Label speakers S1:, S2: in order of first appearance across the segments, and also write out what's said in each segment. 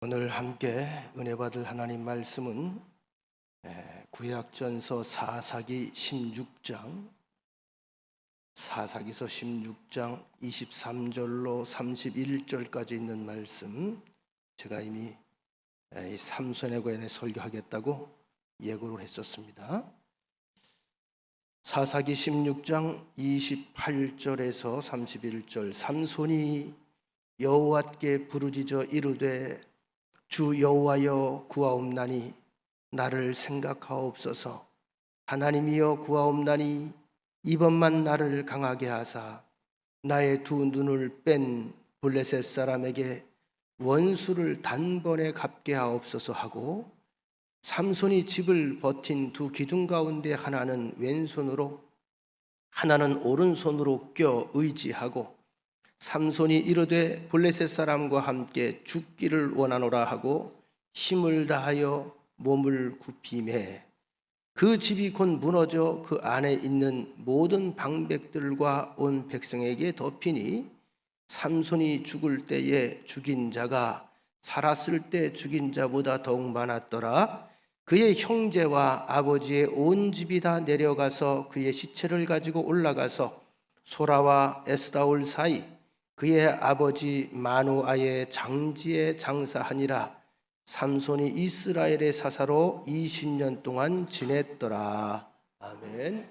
S1: 오늘 함께 은혜 받을 하나님 말씀은 구약전서 사사기 16장, 사사기서 16장 23절로 31절까지 있는 말씀. 제가 이미 삼손에 관해 설교하겠다고 예고를 했었습니다. 사사기 16장 28절에서 31절. 삼손이 여호와께 부르짖어 이르되 주 여호와여 구하옵나니 나를 생각하옵소서. 하나님이여 구하옵나니 이번만 나를 강하게 하사 나의 두 눈을 뺀 블레셋 사람에게 원수를 단번에 갚게 하옵소서 하고, 삼손이 집을 버틴 두 기둥 가운데 하나는 왼손으로 하나는 오른손으로 껴 의지하고, 삼손이 이르되 블레셋 사람과 함께 죽기를 원하노라 하고 힘을 다하여 몸을 굽히매 그 집이 곧 무너져 그 안에 있는 모든 방백들과 온 백성에게 덮이니, 삼손이 죽을 때에 죽인 자가 살았을 때 죽인 자보다 더욱 많았더라. 그의 형제와 아버지의 온 집이 다 내려가서 그의 시체를 가지고 올라가서 소라와 에스다올 사이 그의 아버지 마누아의 장지에 장사하니라. 삼손이 이스라엘의 사사로 20년 동안 지냈더라. 아멘.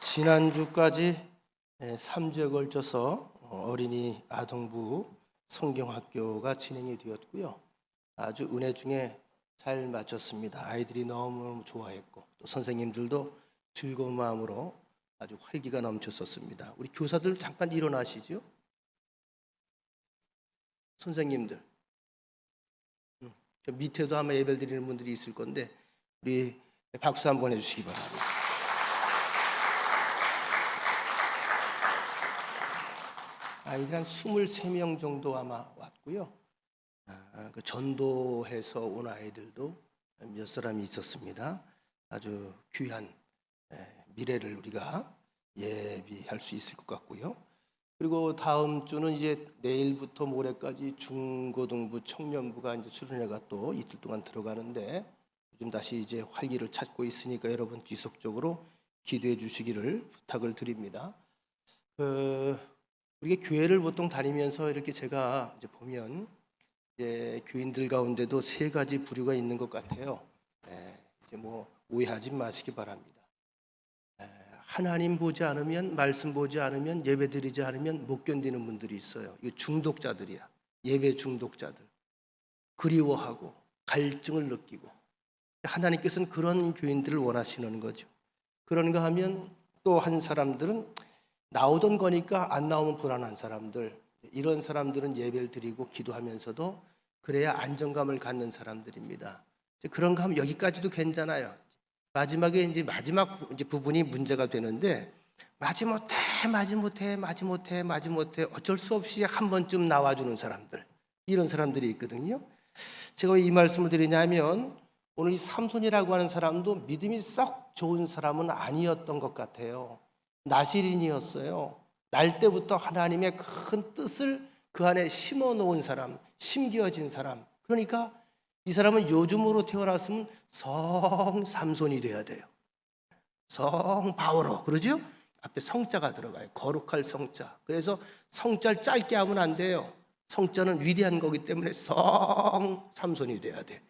S1: 지난주까지 3주에 걸쳐서 어린이 아동부 성경학교가 진행이 되었고요. 아주 은혜 중에 잘 마쳤습니다. 아이들이 너무 좋아했고 또 선생님들도 즐거운 마음으로 아주 활기가 넘쳤었습니다. 우리 교사들 잠깐 일어나시죠. 선생님들, 저 밑에도 아마 예배 드리는 분들이 있을 건데 우리 박수 한번 해주시기 바랍니다. 아이들 한 23명 정도 아마 왔고요. 그 전도해서 온 아이들도 몇 사람이 있었습니다. 아주 귀한 미래를 우리가 예비할 수 있을 것 같고요. 그리고 다음 주는 이제 내일부터 모레까지 중고등부 청년부가 이제 수련회가 또 이틀 동안 들어가는데, 요즘 다시 이제 활기를 찾고 있으니까 여러분 지속적으로 기도해 주시기를 부탁을 드립니다. 우리가 교회를 보통 다니면서 이렇게 제가 이제 보면 이제 교인들 가운데도 세 가지 부류가 있는 것 같아요. 이제 뭐 오해하지 마시기 바랍니다. 하나님 보지 않으면, 말씀 보지 않으면, 예배 드리지 않으면 못 견디는 분들이 있어요. 이거 중독자들이야. 예배 중독자들. 그리워하고 갈증을 느끼고. 하나님께서는 그런 교인들을 원하시는 거죠. 그런가 하면 또 한 사람들은 나오던 거니까 안 나오면 불안한 사람들. 이런 사람들은 예배를 드리고 기도하면서도 그래야 안정감을 갖는 사람들입니다. 그런가 하면 여기까지도 괜찮아요. 마지막에 이제 마지막 부분이 문제가 되는데, 마지못해 어쩔 수 없이 한 번쯤 나와주는 사람들, 이런 사람들이 있거든요. 제가 왜 이 말씀을 드리냐면, 오늘 이 삼손이라고 하는 사람도 믿음이 썩 좋은 사람은 아니었던 것 같아요. 나실인이었어요. 날 때부터 하나님의 큰 뜻을 그 안에 심어 놓은 사람, 심겨진 사람. 그러니까 이 사람은 요즘으로 태어났으면 성 삼손이 돼야 돼요. 성 바오로, 그러죠? 앞에 성자가 들어가요. 거룩할 성자. 그래서 성자를 짧게 하면 안 돼요. 성자는 위대한 거기 때문에 성 삼손이 돼야 돼.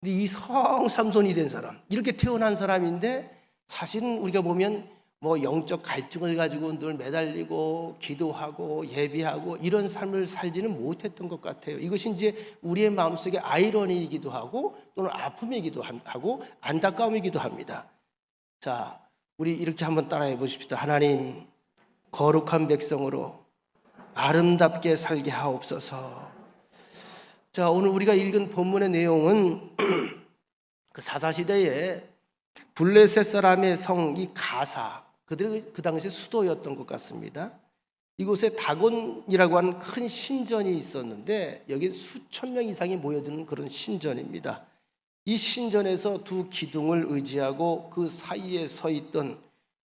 S1: 근데 이 성 삼손이 된 사람, 이렇게 태어난 사람인데, 사실은 우리가 보면 뭐 영적 갈증을 가지고 늘 매달리고 기도하고 예비하고 이런 삶을 살지는 못했던 것 같아요. 이것이 이제 우리의 마음속에 아이러니이기도 하고 또는 아픔이기도 하고 안타까움이기도 합니다. 자, 우리 이렇게 한번 따라해 보십시다. 하나님, 거룩한 백성으로 아름답게 살게 하옵소서. 자, 오늘 우리가 읽은 본문의 내용은 그 사사시대에 블레셋 사람의 성이 가사, 그들이 그 당시 수도였던 것 같습니다. 이곳에 다곤이라고 하는 큰 신전이 있었는데, 여기 수천 명 이상이 모여드는 그런 신전입니다. 이 신전에서 두 기둥을 의지하고 그 사이에 서 있던,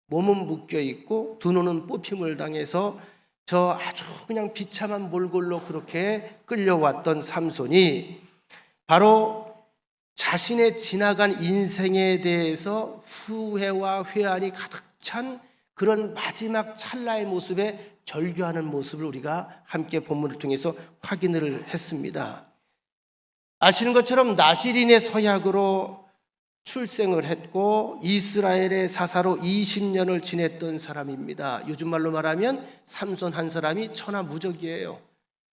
S1: 몸은 묶여 있고 두 눈은 뽑힘을 당해서 저 아주 그냥 비참한 몰골로 그렇게 끌려왔던 삼손이 바로 자신의 지나간 인생에 대해서 후회와 회한이 가득 찬 그런 마지막 찰나의 모습에 절규하는 모습을 우리가 함께 본문을 통해서 확인을 했습니다. 아시는 것처럼 나시린의 서약으로 출생을 했고 이스라엘의 사사로 20년을 지냈던 사람입니다. 요즘 말로 말하면 삼손 한 사람이 천하무적이에요.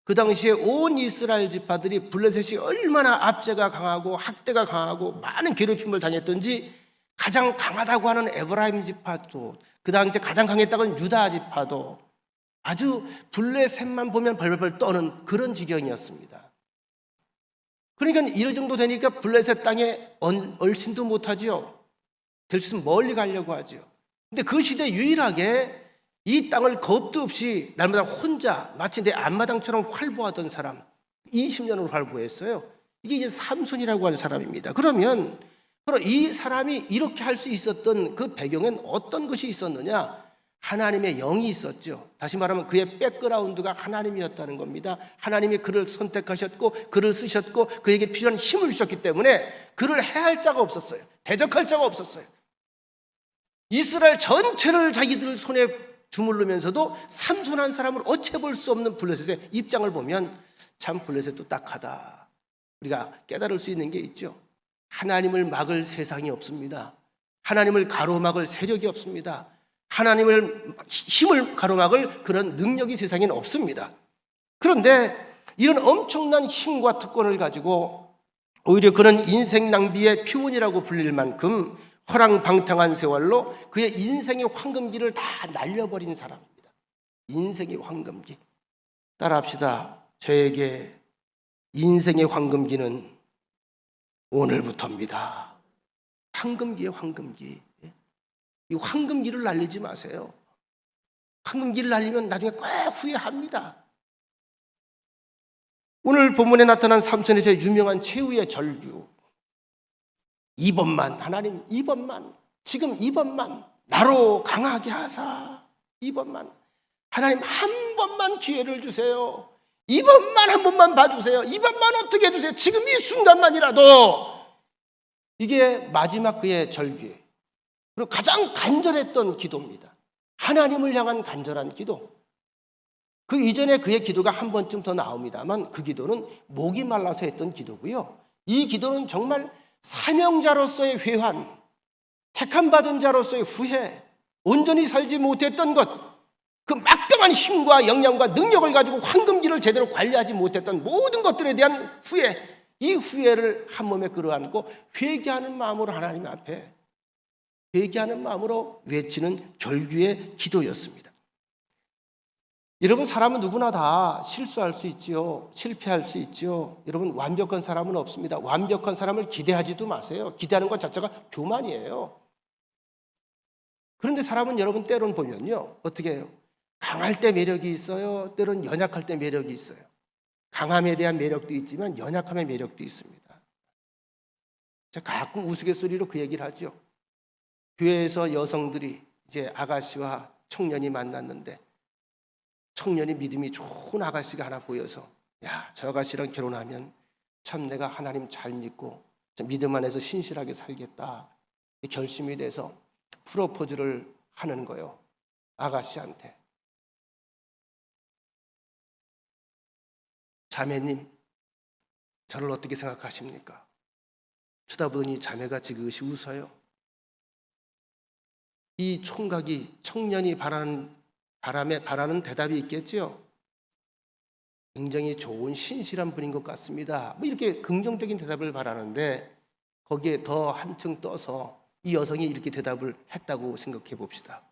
S1: 그 당시에 온 이스라엘 지파들이 블레셋이 얼마나 압제가 강하고 학대가 강하고 많은 괴롭힘을 당했던지 가장 강하다고 하는 에브라임 지파도, 그 당시에 가장 강했다고 유다 지파도 아주 블레셋만 보면 벌벌 떠는 그런 지경이었습니다. 그러니까 이런 정도 되니까 블레셋 땅에 얼씬도 못하지요. 될 수 있으면 멀리 가려고 하죠. 근데 그 시대에 유일하게 이 땅을 겁도 없이 날마다 혼자 마치 내 앞마당처럼 활보하던 사람, 20년을 활보했어요. 이게 이제 삼손이라고 하는 사람입니다. 그러면 바로 이 사람이 이렇게 할 수 있었던 그 배경엔 어떤 것이 있었느냐? 하나님의 영이 있었죠. 다시 말하면 그의 백그라운드가 하나님이었다는 겁니다. 하나님이 그를 선택하셨고 그를 쓰셨고 그에게 필요한 힘을 주셨기 때문에 그를 해할 자가 없었어요. 대적할 자가 없었어요. 이스라엘 전체를 자기들 손에 주물르면서도 삼손 한 사람을 어찌볼 수 없는 블레셋의 입장을 보면 참 블레셋도 딱하다. 우리가 깨달을 수 있는 게 있죠. 하나님을 막을 세상이 없습니다. 하나님을 가로막을 세력이 없습니다. 하나님을 힘을 가로막을 그런 능력이 세상에는 없습니다. 그런데 이런 엄청난 힘과 특권을 가지고 오히려 그런 인생 낭비의 표본이라고 불릴 만큼 허랑방탕한 세월로 그의 인생의 황금기를 다 날려버린 사람입니다. 인생의 황금기. 따라합시다. 저에게 인생의 황금기는 오늘부터입니다. 황금기의 황금기. 이 황금기를 날리지 마세요. 황금기를 날리면 나중에 꼭 후회합니다. 오늘 본문에 나타난 삼손의 저 유명한 최후의 절규. 이번만, 하나님 이번만, 지금 이번만 나로 강하게 하사. 이번만, 하나님 한 번만 기회를 주세요. 이번만 한 번만 봐주세요. 이번만 어떻게 해주세요. 지금 이 순간만이라도. 이게 마지막 그의 절규. 그리고 가장 간절했던 기도입니다. 하나님을 향한 간절한 기도. 그 이전에 그의 기도가 한 번쯤 더 나옵니다만 그 기도는 목이 말라서 했던 기도고요. 이 기도는 정말 사명자로서의 회환, 택함받은 자로서의 후회, 온전히 살지 못했던 것, 그 막강한 힘과 역량과 능력을 가지고 황금기를 제대로 관리하지 못했던 모든 것들에 대한 후회, 이 후회를 한 몸에 끌어안고 회개하는 마음으로 하나님 앞에 회개하는 마음으로 외치는 절규의 기도였습니다. 여러분, 사람은 누구나 다 실수할 수 있지요. 실패할 수 있지요. 여러분, 완벽한 사람은 없습니다. 완벽한 사람을 기대하지도 마세요. 기대하는 것 자체가 교만이에요. 그런데 사람은 여러분 때로는 보면요, 어떻게 해요? 강할 때 매력이 있어요. 때로는 연약할 때 매력이 있어요. 강함에 대한 매력도 있지만 연약함의 매력도 있습니다. 제가 가끔 우스갯소리로 그 얘기를 하죠. 교회에서 여성들이 이제 아가씨와 청년이 만났는데 청년이 믿음이 좋은 아가씨가 하나 보여서 야, 저 아가씨랑 결혼하면 참 내가 하나님 잘 믿고 믿음 안에서 신실하게 살겠다 결심이 돼서 프로포즈를 하는 거예요. 아가씨한테. 자매님, 저를 어떻게 생각하십니까? 쳐다보더니 자매가 지그시 웃어요. 이 총각이 청년이 바라는 대답이 있겠죠. 굉장히 좋은 신실한 분인 것 같습니다. 뭐 이렇게 긍정적인 대답을 바라는데 거기에 더 한층 떠서 이 여성이 이렇게 대답을 했다고 생각해 봅시다.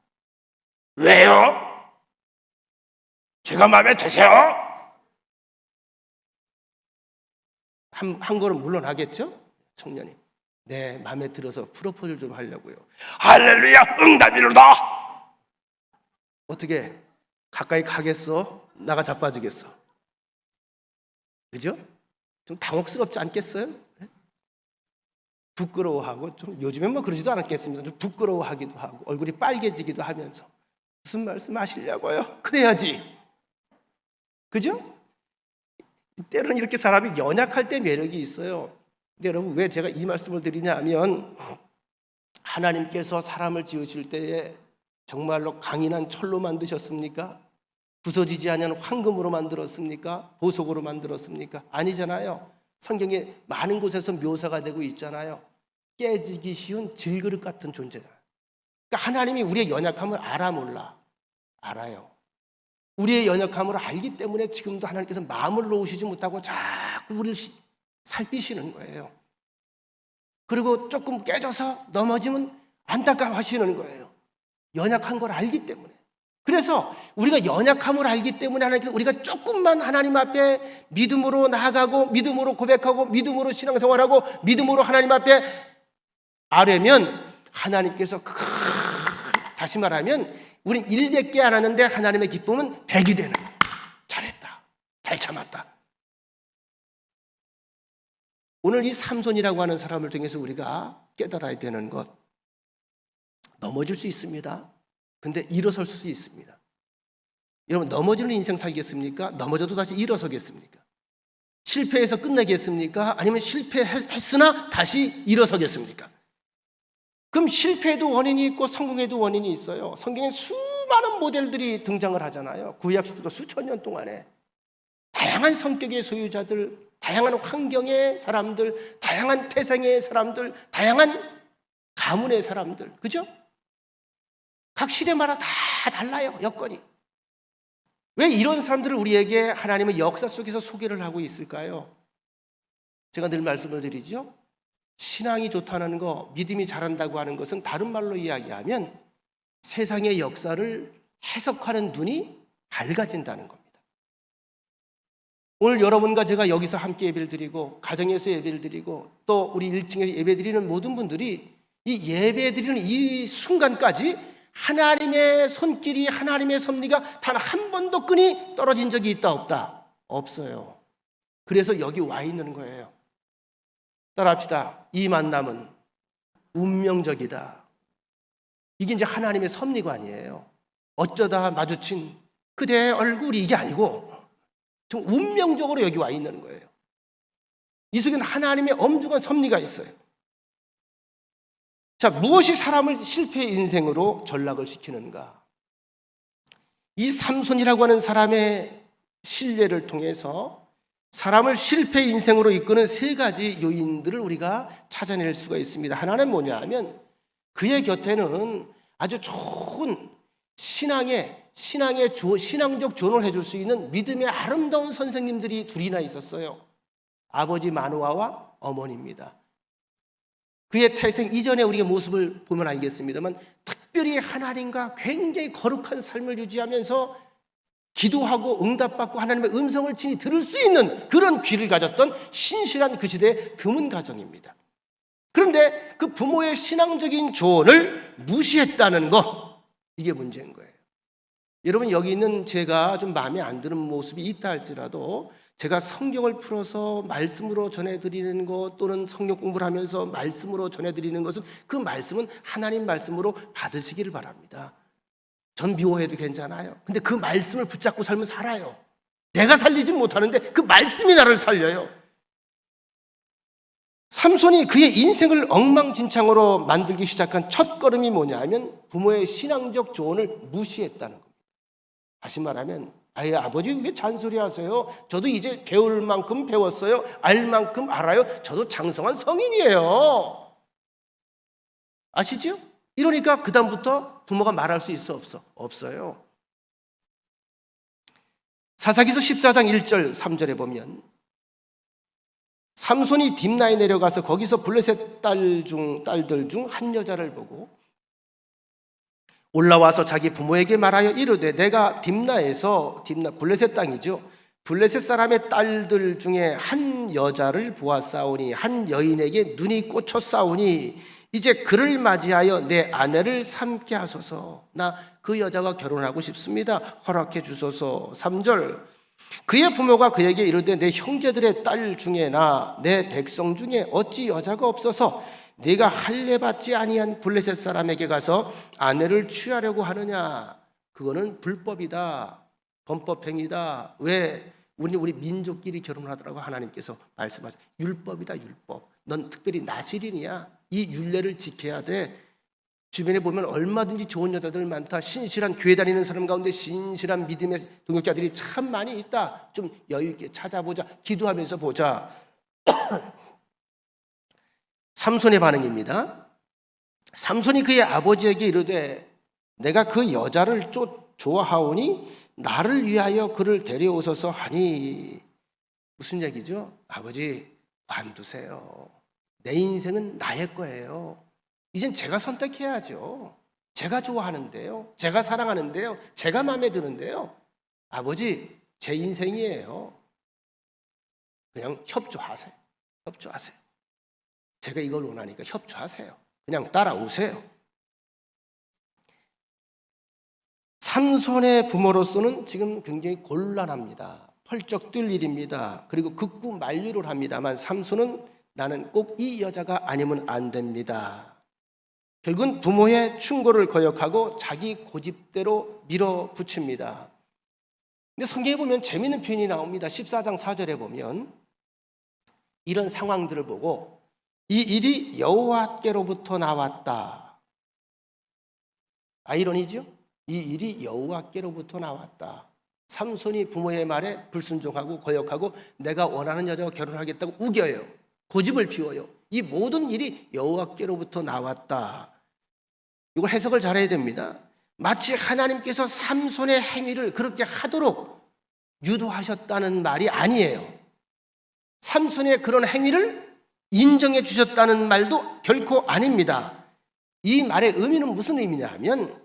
S1: 왜요? 제가 마음에 드세요? 한 걸음 물러나겠죠? 청년이. 네, 마음에 들어서 프로포즈를 좀 하려고요. 할렐루야, 응답이로다. 어떻게 가까이 가겠어? 나가 자빠지겠어? 그죠? 좀 당혹스럽지 않겠어요? 부끄러워하고 좀 요즘엔 뭐 그러지도 않았겠습니다. 좀 부끄러워하기도 하고 얼굴이 빨개지기도 하면서 무슨 말씀 하시려고요? 그래야지. 그죠? 때로는 이렇게 사람이 연약할 때 매력이 있어요. 근데 여러분, 왜 제가 이 말씀을 드리냐 하면, 하나님께서 사람을 지으실 때에 정말로 강인한 철로 만드셨습니까? 부서지지 않는 황금으로 만들었습니까? 보석으로 만들었습니까? 아니잖아요. 성경에 많은 곳에서 묘사가 되고 있잖아요. 깨지기 쉬운 질그릇 같은 존재다. 그러니까 하나님이 우리의 연약함을 알아 몰라? 알아요. 우리의 연약함을 알기 때문에 지금도 하나님께서 마음을 놓으시지 못하고 자꾸 우리를 살피시는 거예요. 그리고 조금 깨져서 넘어지면 안타까워하시는 거예요. 연약한 걸 알기 때문에. 그래서 우리가 연약함을 알기 때문에 하나님께서 우리가 조금만 하나님 앞에 믿음으로 나아가고 믿음으로 고백하고 믿음으로 신앙생활하고 믿음으로 하나님 앞에 아뢰면 하나님께서 다시 말하면 우린 100개 안 하는데 하나님의 기쁨은 100이 되는 거예요. 잘했다. 잘 참았다. 오늘 이 삼손이라고 하는 사람을 통해서 우리가 깨달아야 되는 것, 넘어질 수 있습니다. 근데 일어설 수 있습니다. 여러분, 넘어지는 인생 살겠습니까? 넘어져도 다시 일어서겠습니까? 실패해서 끝내겠습니까? 아니면 실패했으나 다시 일어서겠습니까? 그럼 실패에도 원인이 있고 성공에도 원인이 있어요. 성경에 수많은 모델들이 등장을 하잖아요. 구약 시대도 수천 년 동안에 다양한 성격의 소유자들, 다양한 환경의 사람들, 다양한 태생의 사람들, 다양한 가문의 사람들, 그죠? 각 시대마다 다 달라요, 여건이. 왜 이런 사람들을 우리에게 하나님의 역사 속에서 소개를 하고 있을까요? 제가 늘 말씀을 드리죠. 신앙이 좋다는 거, 믿음이 잘한다고 하는 것은 다른 말로 이야기하면 세상의 역사를 해석하는 눈이 밝아진다는 겁니다. 오늘 여러분과 제가 여기서 함께 예배를 드리고 가정에서 예배를 드리고 또 우리 1층에서 예배 드리는 모든 분들이 이 예배 드리는 이 순간까지 하나님의 손길이, 하나님의 섭리가 단 한 번도 끈이 떨어진 적이 있다 없다? 없어요. 그래서 여기 와 있는 거예요. 따라합시다. 이 만남은 운명적이다. 이게 이제 하나님의 섭리관이에요. 어쩌다 마주친 그대의 얼굴이 이게 아니고 좀 운명적으로 여기 와 있는 거예요. 이 속에는 하나님의 엄중한 섭리가 있어요. 자, 무엇이 사람을 실패의 인생으로 전락을 시키는가? 이 삼손이라고 하는 사람의 신뢰를 통해서 사람을 실패의 인생으로 이끄는 세 가지 요인들을 우리가 찾아낼 수가 있습니다. 하나는 뭐냐 하면 그의 곁에는 아주 좋은 신앙적 조언을 해줄 수 있는 믿음의 아름다운 선생님들이 둘이나 있었어요. 아버지 마노아와 어머니입니다. 그의 태생 이전에 우리가 모습을 보면 알겠습니다만 특별히 하나님과 굉장히 거룩한 삶을 유지하면서 기도하고 응답받고 하나님의 음성을 친히 들을 수 있는 그런 귀를 가졌던 신실한 그 시대의 드문 가정입니다. 그런데 그 부모의 신앙적인 조언을 무시했다는 것, 이게 문제인 거예요. 여러분, 여기 있는 제가 좀 마음에 안 드는 모습이 있다 할지라도 제가 성경을 풀어서 말씀으로 전해드리는 것 또는 성경 공부를 하면서 말씀으로 전해드리는 것은 그 말씀은 하나님 말씀으로 받으시기를 바랍니다. 전 미워해도 괜찮아요. 근데 그 말씀을 붙잡고 살면 살아요. 내가 살리진 못하는데 그 말씀이 나를 살려요. 삼손이 그의 인생을 엉망진창으로 만들기 시작한 첫 걸음이 뭐냐 하면 부모의 신앙적 조언을 무시했다는 겁니다. 다시 말하면 아버지 왜 잔소리 하세요? 저도 이제 배울 만큼 배웠어요. 알 만큼 알아요. 저도 장성한 성인이에요. 아시죠? 이러니까 그 다음부터 부모가 말할 수 있어 없어? 없어요. 사사기서 14장 1절 3절에 보면 삼손이 딥나에 내려가서 거기서 블레셋 딸들 중 한 여자를 보고 올라와서 자기 부모에게 말하여 이르되 내가 딥나에서 블레셋 땅이죠. 블레셋 사람의 딸들 중에 한 여자를 보았사오니 한 여인에게 눈이 꽂혔사오니 이제 그를 맞이하여 내 아내를 삼게 하소서. 나 그 여자가 결혼하고 싶습니다. 허락해 주소서. 3절 그의 부모가 그에게 이르되 내 형제들의 딸 중에나 내 백성 중에 어찌 여자가 없어서 네가 할례 받지 아니한 블레셋 사람에게 가서 아내를 취하려고 하느냐? 그거는 불법이다. 범법행위다. 왜 우리 민족끼리 결혼하더라고 하나님께서 말씀하세요. 율법이다, 율법. 넌 특별히 나시린이야. 이 율례를 지켜야 돼. 주변에 보면 얼마든지 좋은 여자들 많다. 신실한 교회 다니는 사람 가운데 신실한 믿음의 동역자들이 참 많이 있다. 좀 여유 있게 찾아보자. 기도하면서 보자. 삼손의 반응입니다. 삼손이 그의 아버지에게 이르되 내가 그 여자를 좋아하오니 나를 위하여 그를 데려오소서 하니. 무슨 얘기죠? 아버지 관두세요. 내 인생은 나의 거예요. 이젠 제가 선택해야죠. 제가 좋아하는데요. 제가 사랑하는데요. 제가 마음에 드는데요. 아버지 제 인생이에요. 그냥 협조하세요. 협조하세요. 제가 이걸 원하니까 협조하세요. 그냥 따라오세요. 삼손의 부모로서는 지금 굉장히 곤란합니다. 펄쩍 뛸 일입니다. 그리고 극구만류를 합니다만 삼손은 나는 꼭 이 여자가 아니면 안 됩니다. 결국은 부모의 충고를 거역하고 자기 고집대로 밀어붙입니다. 근데 성경에 보면 재미있는 표현이 나옵니다. 14장 4절에 보면 이런 상황들을 보고 이 일이 여호와께로부터 나왔다. 아이러니죠? 이 일이 여호와께로부터 나왔다. 삼손이 부모의 말에 불순종하고 거역하고 내가 원하는 여자와 결혼하겠다고 우겨요. 고집을 피워요. 이 모든 일이 여호와께로부터 나왔다. 이걸 해석을 잘해야 됩니다. 마치 하나님께서 삼손의 행위를 그렇게 하도록 유도하셨다는 말이 아니에요. 삼손의 그런 행위를 인정해 주셨다는 말도 결코 아닙니다. 이 말의 의미는 무슨 의미냐 하면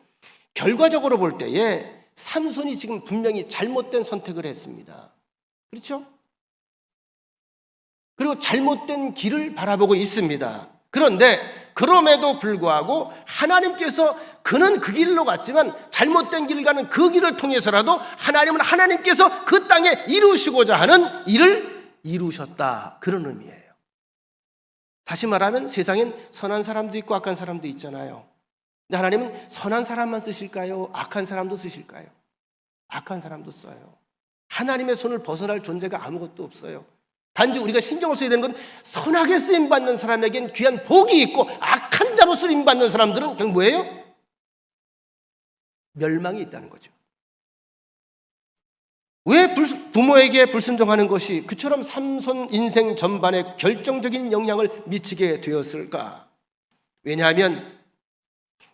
S1: 결과적으로 볼 때에 삼손이 지금 분명히 잘못된 선택을 했습니다. 그렇죠? 그리고 잘못된 길을 바라보고 있습니다. 그런데 그럼에도 불구하고 하나님께서 그는 그 길로 갔지만 잘못된 길을 가는 그 길을 통해서라도 하나님은 하나님께서 그 땅에 이루시고자 하는 일을 이루셨다. 그런 의미예요. 다시 말하면 세상엔 선한 사람도 있고 악한 사람도 있잖아요. 근데 하나님은 선한 사람만 쓰실까요? 악한 사람도 쓰실까요? 악한 사람도 써요. 하나님의 손을 벗어날 존재가 아무것도 없어요. 단지 우리가 신경을 써야 되는 건 선하게 쓰임받는 사람에겐 귀한 복이 있고 악한 자로 쓰임받는 사람들은 그냥 뭐예요? 멸망이 있다는 거죠. 왜 부모에게 불순종하는 것이 그처럼 삼손 인생 전반에 결정적인 영향을 미치게 되었을까? 왜냐하면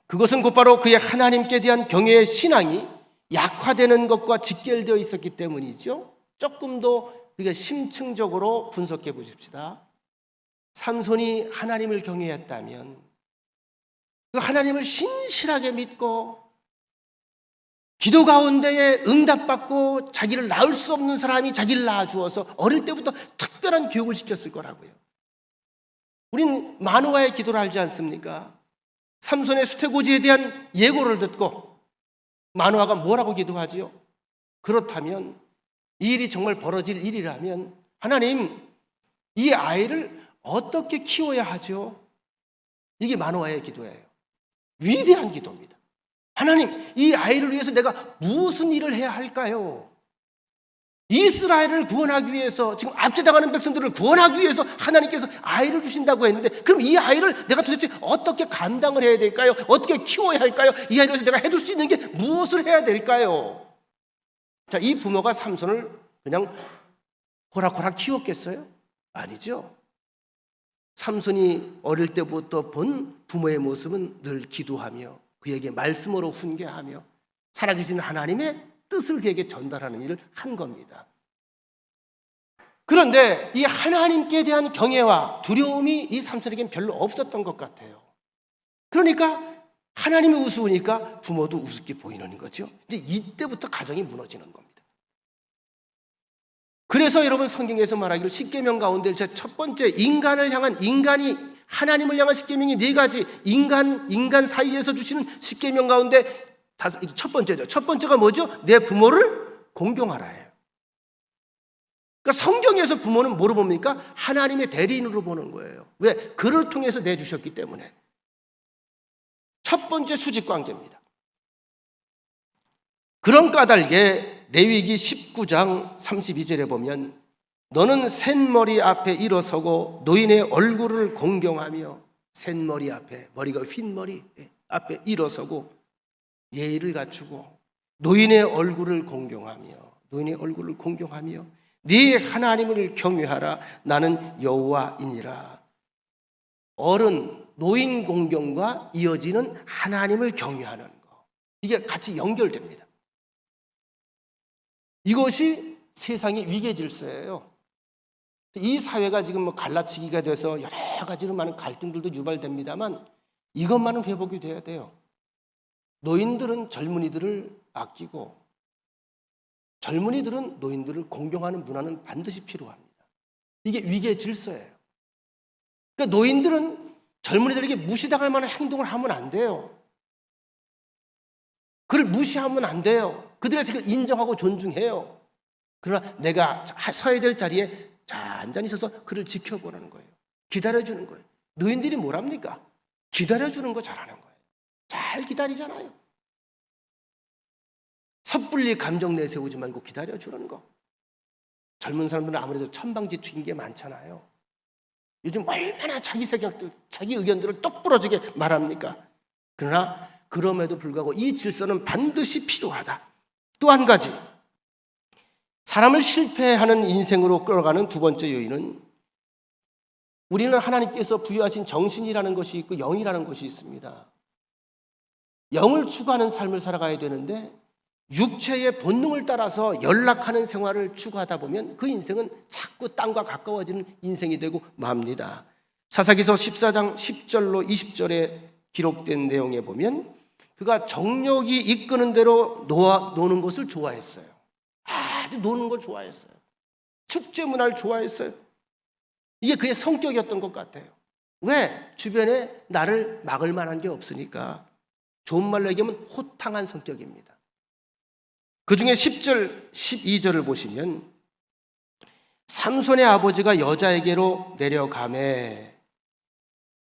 S1: 그것은 곧바로 그의 하나님께 대한 경외의 신앙이 약화되는 것과 직결되어 있었기 때문이죠. 조금 더 우리가 심층적으로 분석해 보십시다. 삼손이 하나님을 경외했다면 그 하나님을 신실하게 믿고 기도 가운데에 응답받고 자기를 낳을 수 없는 사람이 자기를 낳아주어서 어릴 때부터 특별한 교육을 시켰을 거라고요. 우린 마노아의 기도를 알지 않습니까? 삼손의 수태고지에 대한 예고를 듣고 마노아가 뭐라고 기도하지요? 그렇다면 이 일이 정말 벌어질 일이라면 하나님, 이 아이를 어떻게 키워야 하죠? 이게 마노아의 기도예요. 위대한 기도입니다. 하나님, 이 아이를 위해서 내가 무슨 일을 해야 할까요? 이스라엘을 구원하기 위해서, 지금 압제당하는 백성들을 구원하기 위해서 하나님께서 아이를 주신다고 했는데, 그럼 이 아이를 내가 도대체 어떻게 감당을 해야 될까요? 어떻게 키워야 할까요? 이 아이를 위해서 내가 해줄 수 있는 게 무엇을 해야 될까요? 자, 이 부모가 삼손을 그냥 호락호락 키웠겠어요? 아니죠. 삼손이 어릴 때부터 본 부모의 모습은 늘 기도하며 그에게 말씀으로 훈계하며 살아계신 하나님의 뜻을 그에게 전달하는 일을 한 겁니다. 그런데 이 하나님께 대한 경외와 두려움이 이 삼손에겐 별로 없었던 것 같아요. 그러니까 하나님이 우스우니까 부모도 우습게 보이는 거죠. 이제 이때부터 가정이 무너지는 겁니다. 그래서 여러분 성경에서 말하기를 십계명 가운데 첫 번째 인간을 향한 인간이 하나님을 향한 십계명이 4가지 인간 사이에서 주시는 십계명 가운데 첫 번째죠. 첫 번째가 뭐죠? 내 부모를 공경하라예요. 그러니까 성경에서 부모는 뭐로 봅니까? 하나님의 대리인으로 보는 거예요. 왜? 그를 통해서 내주셨기 때문에. 첫 번째 수직 관계입니다. 그런 까닭에 레위기 19장 32절에 보면 너는 샌머리 앞에 일어서고 노인의 얼굴을 공경하며, 샌머리 앞에, 머리가 흰 머리 앞에 일어서고 예의를 갖추고 노인의 얼굴을 공경하며 네 하나님을 경외하라. 나는 여호와이니라. 어른, 노인 공경과 이어지는 하나님을 경외하는 거, 이게 같이 연결됩니다. 이것이 세상의 위계 질서예요. 이 사회가 지금 갈라치기가 돼서 여러 가지로 많은 갈등들도 유발됩니다만 이것만은 회복이 돼야 돼요. 노인들은 젊은이들을 아끼고 젊은이들은 노인들을 공경하는 문화는 반드시 필요합니다. 이게 위계 질서예요. 그러니까 노인들은 젊은이들에게 무시당할 만한 행동을 하면 안 돼요. 그를 무시하면 안 돼요. 그들의 생각을 인정하고 존중해요. 그러나 내가 서야 될 자리에 잔잔히 서서 그를 지켜보라는 거예요. 기다려주는 거예요. 노인들이 뭐랍니까? 기다려주는 거 잘하는 거예요. 잘 기다리잖아요. 섣불리 감정 내세우지 말고 기다려주는 거. 젊은 사람들은 아무래도 천방지축인 게 많잖아요. 요즘 얼마나 자기 생각들, 자기 의견들을 똑부러지게 말합니까? 그러나 그럼에도 불구하고 이 질서는 반드시 필요하다. 또 한 가지, 사람을 실패하는 인생으로 끌어가는 두 번째 요인은, 우리는 하나님께서 부여하신 정신이라는 것이 있고 영이라는 것이 있습니다. 영을 추구하는 삶을 살아가야 되는데 육체의 본능을 따라서 연락하는 생활을 추구하다 보면 그 인생은 자꾸 땅과 가까워지는 인생이 되고 맙니다. 사사기서 14장 10절로 20절에 기록된 내용에 보면 그가 정욕이 이끄는 대로 노는 것을 좋아했어요. 아주 노는 걸 좋아했어요. 축제 문화를 좋아했어요. 이게 그의 성격이었던 것 같아요. 왜? 주변에 나를 막을 만한 게 없으니까. 좋은 말로 얘기하면 호탕한 성격입니다. 그 중에 10절, 12절을 보시면 삼손의 아버지가 여자에게로 내려가매,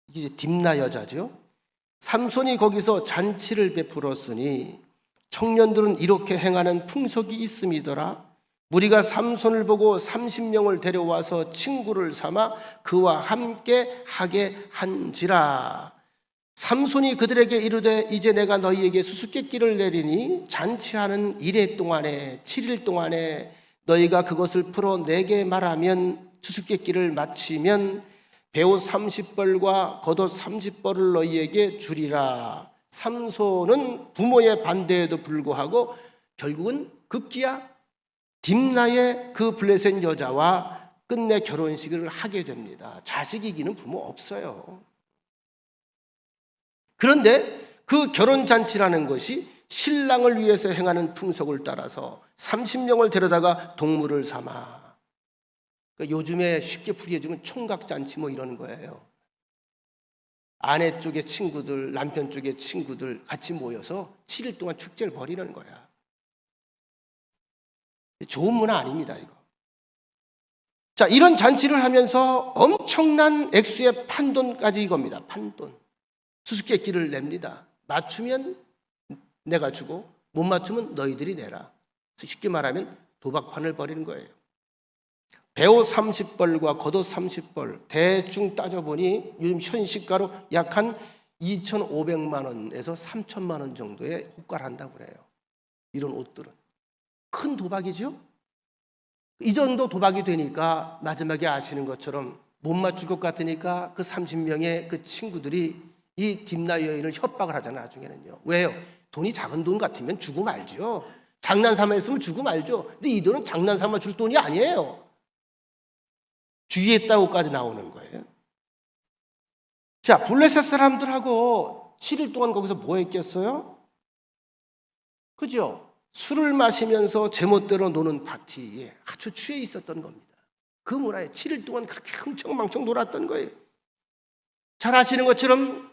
S1: 이게 딥나 여자죠. 삼손이 거기서 잔치를 베풀었으니 청년들은 이렇게 행하는 풍속이 있음이더라. 무리가 삼손을 보고 30명을 데려와서 친구를 삼아 그와 함께 하게 한지라. 삼손이 그들에게 이르되 이제 내가 너희에게 수수께끼를 내리니 잔치하는 1회 동안에 7일 동안에 너희가 그것을 풀어 내게 말하면 수수께끼를 마치면 배옷 30벌과 겉옷 30벌을 너희에게 주리라. 삼손은 부모의 반대에도 불구하고 결국은 급기야 딥나의 그 블레셋 여자와 끝내 결혼식을 하게 됩니다. 자식 이기는 부모 없어요. 그런데 그 결혼잔치라는 것이 신랑을 위해서 행하는 풍속을 따라서 30명을 데려다가 동물을 삼아, 그러니까 요즘에 쉽게 풀이해주면 총각잔치 뭐 이러는 거예요. 아내 쪽의 친구들, 남편 쪽의 친구들 같이 모여서 7일 동안 축제를 벌이는 거야. 좋은 문화 아닙니다, 이거. 자, 이런 잔치를 하면서 엄청난 액수의 판돈까지 이겁니다. 판돈. 수수께끼를 냅니다. 맞추면 내가 주고 못 맞추면 너희들이 내라. 쉽게 말하면 도박판을 벌이는 거예요. 배옷 30벌과 겉옷 30벌, 대충 따져보니 요즘 현시가로 약 한 2,500만 원에서 3,000만 원 정도에 호가를 한다고 그래요. 이런 옷들은. 큰 도박이죠? 이 정도 도박이 되니까 마지막에 아시는 것처럼 못 맞출 것 같으니까 그 30명의 그 친구들이 이 딥나 여인을 협박을 하잖아요, 나중에는요. 왜요? 돈이 작은 돈 같으면 주고 말죠. 장난삼아 했으면 주고 말죠. 근데 이 돈은 장난삼아 줄 돈이 아니에요. 주의했다고까지 나오는 거예요. 자, 블레셋 사람들하고 7일 동안 거기서 뭐 했겠어요? 그죠? 술을 마시면서 제멋대로 노는 파티에 아주 취해 있었던 겁니다. 그 문화에 7일 동안 그렇게 흥청망청 놀았던 거예요. 잘 아시는 것처럼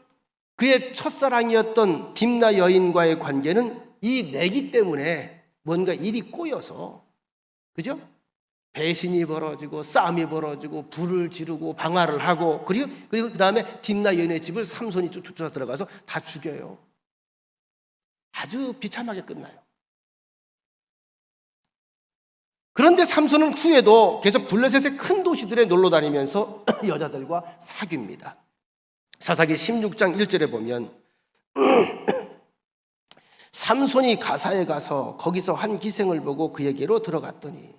S1: 그의 첫사랑이었던 딥나 여인과의 관계는 이 내기 때문에 뭔가 일이 꼬여서, 그죠? 배신이 벌어지고 싸움이 벌어지고 불을 지르고 방화를 하고 그리고 그 다음에 딥나 여인의 집을 삼손이 쫓아 들어가서 다 죽여요. 아주 비참하게 끝나요. 그런데 삼손은 후에도 계속 블레셋의 큰 도시들에 놀러 다니면서 여자들과 사귀입니다. 사사기 16장 1절에 보면 삼손이 가사에 가서 거기서 한 기생을 보고 그에게로 들어갔더니,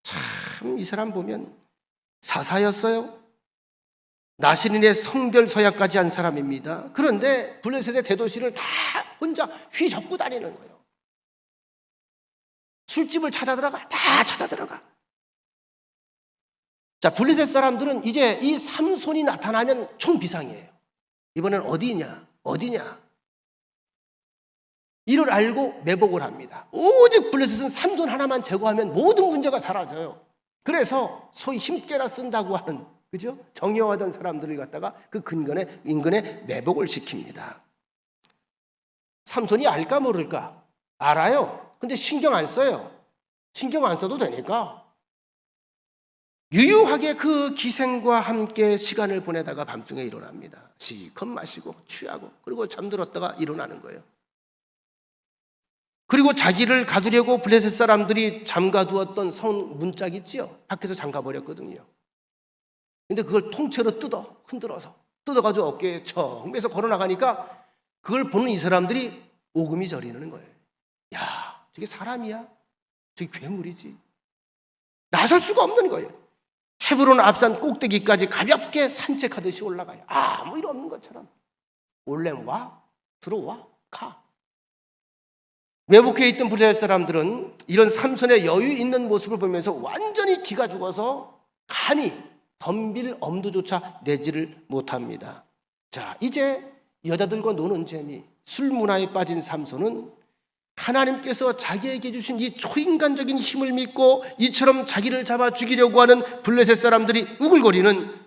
S1: 참 이 사람 보면 사사였어요. 나신인의 성별 서약까지 한 사람입니다. 그런데 블레셋의 대도시를 다 혼자 휘젓고 다니는 거예요. 술집을 찾아 들어가, 다 찾아 들어가. 자, 블레셋 사람들은 이제 이 삼손이 나타나면 총비상이에요. 이번엔 어디냐? 이를 알고 매복을 합니다. 오직 블레셋은 삼손 하나만 제거하면 모든 문제가 사라져요. 그래서 소위 힘께나 쓴다고 하는, 그죠? 정의하던 사람들을 갖다가 그 인근에 매복을 시킵니다. 삼손이 알까 모를까? 알아요. 근데 신경 안 써요. 신경 안 써도 되니까 유유하게 그 기생과 함께 시간을 보내다가 밤중에 일어납니다. 실컷 마시고 취하고, 그리고 잠들었다가 일어나는 거예요. 그리고 자기를 가두려고 블레셋 사람들이 잠가두었던 성 문짝 있지요? 밖에서 잠가버렸거든요. 근데 그걸 통째로 흔들어서 뜯어가지고 어깨에 청 매서 걸어나가니까 그걸 보는 이 사람들이 오금이 저리는 거예요. 야, 저게 사람이야? 저게 괴물이지? 나설 수가 없는 거예요. 헤브론 앞산 꼭대기까지 가볍게 산책하듯이 올라가요. 아무 일 없는 것처럼. 올렘 와, 들어와, 가. 매복해 있던 블레셋 사람들은 이런 삼손의 여유 있는 모습을 보면서 완전히 기가 죽어서 감히 덤빌 엄두조차 내지를 못합니다. 자, 이제 여자들과 노는 재미, 술 문화에 빠진 삼손은 하나님께서 자기에게 주신 이 초인간적인 힘을 믿고 이처럼 자기를 잡아 죽이려고 하는 블레셋 사람들이 우글거리는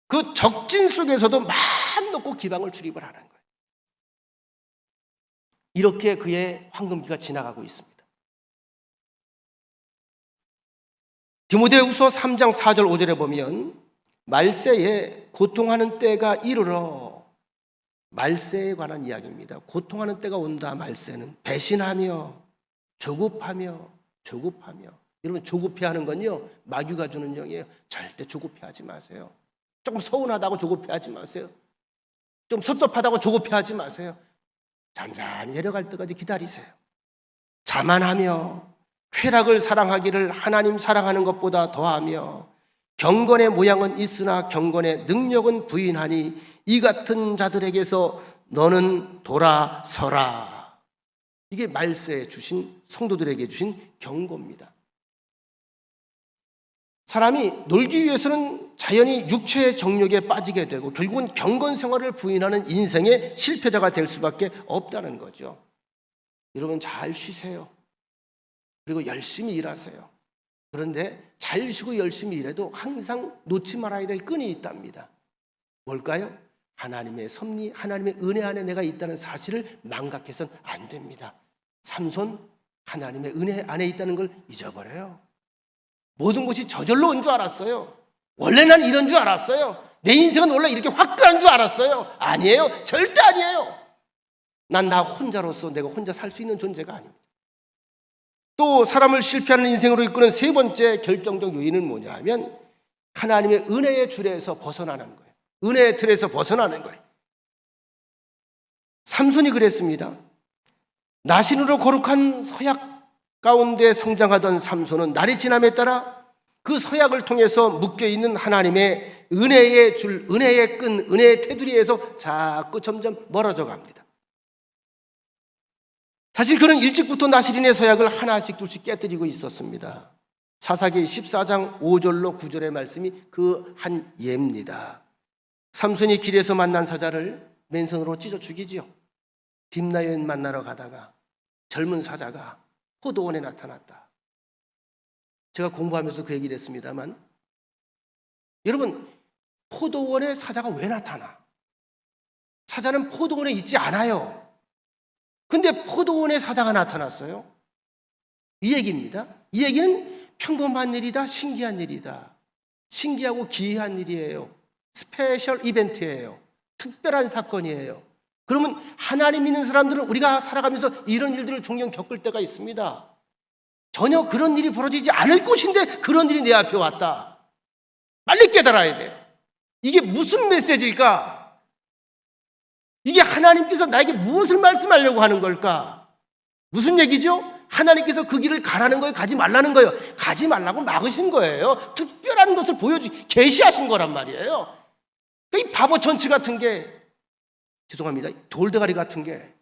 S1: 그 적진 속에서도 마음 놓고 기방을 출입을 하는 거예요. 이렇게 그의 황금기가 지나가고 있습니다. 디모데후서 3장 4절 5절에 보면 말세에 고통하는 때가 이르러, 말세에 관한 이야기입니다. 고통하는 때가 온다. 말세는 배신하며 조급하며. 여러분, 조급해하는 건요, 마귀가 주는 영이에요. 절대 조급해하지 마세요. 조금 서운하다고 조급해하지 마세요. 좀 섭섭하다고 조급해하지 마세요. 잔잔히 내려갈 때까지 기다리세요. 자만하며 쾌락을 사랑하기를 하나님 사랑하는 것보다 더하며 경건의 모양은 있으나 경건의 능력은 부인하니 이 같은 자들에게서 너는 돌아서라. 이게 말세에 주신, 성도들에게 주신 경고입니다. 사람이 놀기 위해서는 자연히 육체의 정욕에 빠지게 되고 결국은 경건 생활을 부인하는 인생의 실패자가 될 수밖에 없다는 거죠. 여러분, 잘 쉬세요. 그리고 열심히 일하세요. 그런데 잘 쉬고 열심히 일해도 항상 놓지 말아야 될 끈이 있답니다. 뭘까요? 하나님의 섭리, 하나님의 은혜 안에 내가 있다는 사실을 망각해서는 안 됩니다. 삼손, 하나님의 은혜 안에 있다는 걸 잊어버려요. 모든 것이 저절로 온 줄 알았어요. 원래 난 이런 줄 알았어요. 내 인생은 원래 이렇게 화끈한 줄 알았어요. 아니에요. 절대 아니에요. 난 나 혼자로서 내가 혼자 살 수 있는 존재가 아닙니다. 또 사람을 실패하는 인생으로 이끄는 세 번째 결정적 요인은 뭐냐 하면 하나님의 은혜의 줄에서 벗어나는 거예요. 은혜의 틀에서 벗어나는 거예요. 삼손이 그랬습니다. 나신으로 거룩한 서약 가운데 성장하던 삼손은 날이 지남에 따라 그 서약을 통해서 묶여있는 하나님의 은혜의 줄, 은혜의 끈, 은혜의 테두리에서 자꾸 점점 멀어져 갑니다. 사실 그는 일찍부터 나실인의 서약을 하나씩 둘씩 깨뜨리고 있었습니다. 사사기 14장 5절로 9절의 말씀이 그 한 예입니다. 삼손이 길에서 만난 사자를 맨손으로 찢어 죽이지요. 딥나연 만나러 가다가 젊은 사자가 포도원에 나타났다. 제가 공부하면서 그 얘기를 했습니다만, 여러분, 포도원에 사자가 왜 나타나? 사자는 포도원에 있지 않아요. 근데 포도원에 사자가 나타났어요. 이 얘기입니다. 이 얘기는 평범한 일이다, 신기한 일이다. 신기하고 기이한 일이에요. 스페셜 이벤트예요. 특별한 사건이에요. 그러면 하나님 믿는 사람들은 우리가 살아가면서 이런 일들을 종종 겪을 때가 있습니다. 전혀 그런 일이 벌어지지 않을 것인데 그런 일이 내 앞에 왔다. 빨리 깨달아야 돼요. 이게 무슨 메시지일까? 이게 하나님께서 나에게 무엇을 말씀하려고 하는 걸까? 무슨 얘기죠? 하나님께서 그 길을 가라는 거예요? 가지 말라는 거예요? 가지 말라고 막으신 거예요. 특별한 것을 계시하신 거란 말이에요. 이 바보 전치 같은 게, 죄송합니다, 돌대가리 같은 게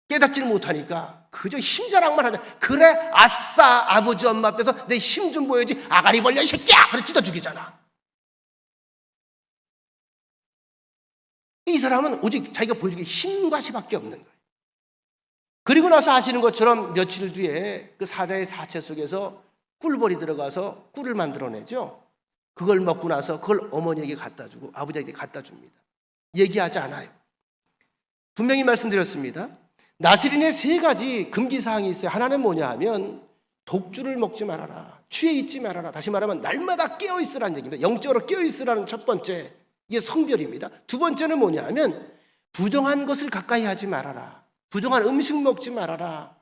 S1: 깨닫지를 못하니까 그저 힘자랑만 하자. 그래, 아싸, 아버지 엄마 앞에서 내 힘 좀 보여야지, 아가리 벌려 이 새끼야! 그래 찢어 죽이잖아. 이 사람은 오직 자기가 보여주기 힘과 시밖에 없는 거예요. 그리고 나서 아시는 것처럼 며칠 뒤에 그 사자의 사체 속에서 꿀벌이 들어가서 꿀을 만들어내죠. 그걸 먹고 나서 그걸 어머니에게 갖다 주고 아버지에게 갖다 줍니다. 얘기하지 않아요. 분명히 말씀드렸습니다. 나스린의 3가지 금기사항이 있어요. 하나는 뭐냐 하면 독주를 먹지 말아라, 취해 있지 말아라. 다시 말하면 날마다 깨어있으라는 얘기입니다. 영적으로 깨어있으라는 첫 번째, 이게 성별입니다. 두 번째는 뭐냐 하면 부정한 것을 가까이 하지 말아라. 부정한 음식 먹지 말아라.